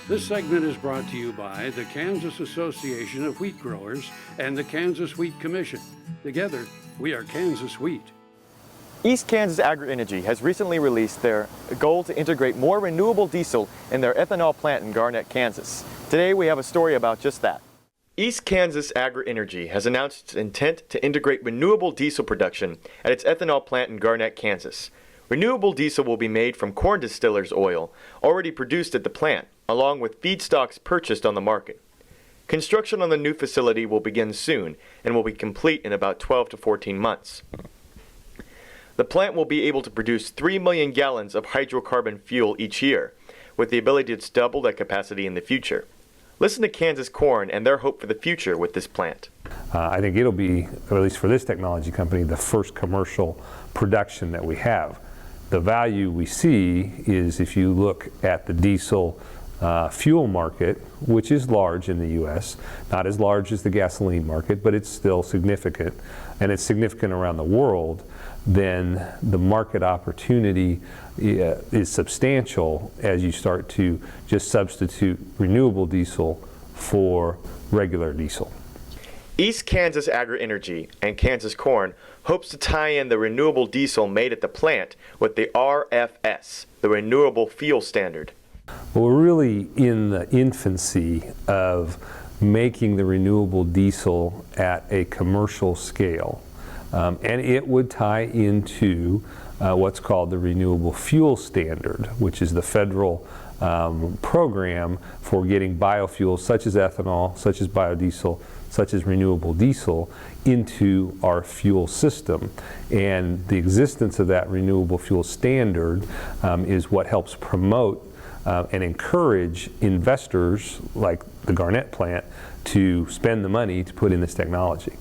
This segment is brought to you by the Kansas Association of Wheat Growers and the Kansas Wheat Commission. Together, we are Kansas Wheat. East Kansas Agri-Energy has recently released their goal to integrate more renewable diesel in their ethanol plant in Garrett, Kansas. Today we have a story about just that. East Kansas Agri-Energy has announced its intent to integrate renewable diesel production at its ethanol plant in Garrett, Kansas. Renewable diesel will be made from corn distillers' oil already produced at the plant, along with feedstocks purchased on the market. Construction on the new facility will begin soon and will be complete in about 12 to 14 months. The plant will be able to produce 3 million gallons of hydrocarbon fuel each year, with the ability to double that capacity in the future. Listen to Kansas Corn and their hope for the future with this plant. I think it'll be, at least for this technology company, the first commercial production that we have. The value we see is if you look at the diesel fuel market, which is large in the U.S., not as large as the gasoline market, but it's still significant, and it's significant around the world, then the market opportunity is substantial as you start to just substitute renewable diesel for regular diesel. East Kansas Agri-Energy and Kansas Corn hopes to tie in the renewable diesel made at the plant with the RFS, the Renewable Fuel Standard. Well, we're really in the infancy of making the renewable diesel at a commercial scale. And it would tie into what's called the Renewable Fuel Standard, which is the federal program for getting biofuels such as ethanol, such as biodiesel, such as renewable diesel into our fuel system. And the existence of that Renewable Fuel Standard is what helps promote and encourage investors like the Garrett plant to spend the money to put in this technology.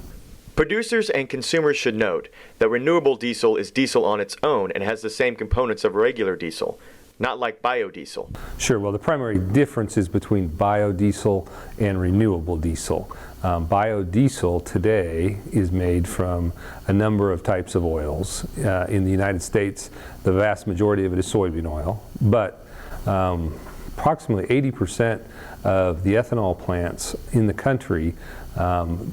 Producers and consumers should note that renewable diesel is diesel on its own and has the same components of regular diesel, not like biodiesel. Sure, well the primary difference is between biodiesel and renewable diesel. Biodiesel today is made from a number of types of oils. In the United States, the vast majority of it is soybean oil, but approximately 80% of the ethanol plants in the country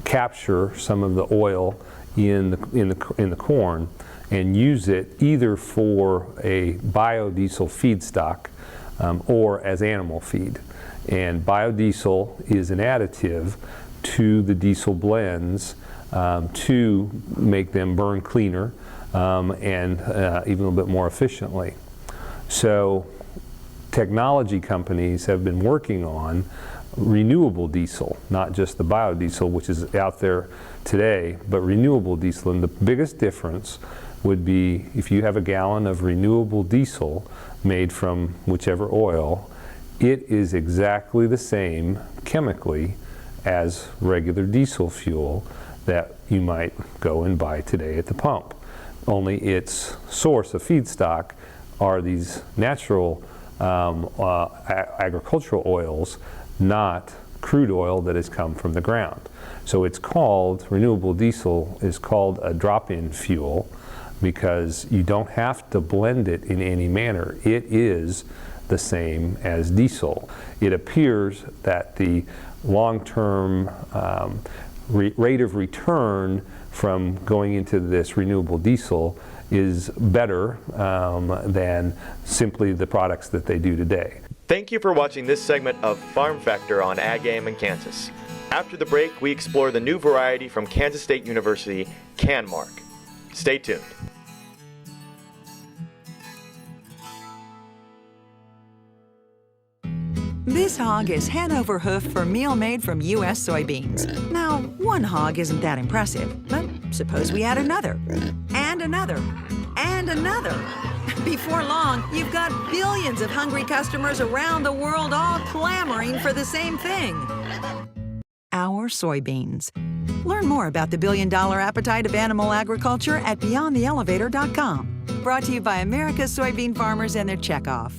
capture some of the oil in the corn and use it either for a biodiesel feedstock or as animal feed. And biodiesel is an additive to the diesel blends to make them burn cleaner and even a little bit more efficiently. So technology companies have been working on renewable diesel, not just the biodiesel, which is out there today, but renewable diesel. And the biggest difference would be if you have a gallon of renewable diesel made from whichever oil, it is exactly the same chemically as regular diesel fuel that you might go and buy today at the pump. Only its source of feedstock are these natural agricultural oils, not crude oil that has come from the ground. So it's called, renewable diesel is called a drop-in fuel because you don't have to blend it in any manner. It is the same as diesel. It appears that the long-term rate of return from going into this renewable diesel is better than simply the products that they do today. Thank you for watching this segment of Farm Factor on Ag AM in Kansas. After the break, we explore the new variety from Kansas State University, Canmark. Stay tuned. This hog is Hanover hoof for meal made from U.S. soybeans. Now, one hog isn't that impressive, but suppose we add another, and another, and another. Before long, you've got billions of hungry customers around the world all clamoring for the same thing. Our soybeans. Learn more about the billion-dollar appetite of animal agriculture at BeyondTheElevator.com. Brought to you by America's soybean farmers and their checkoff.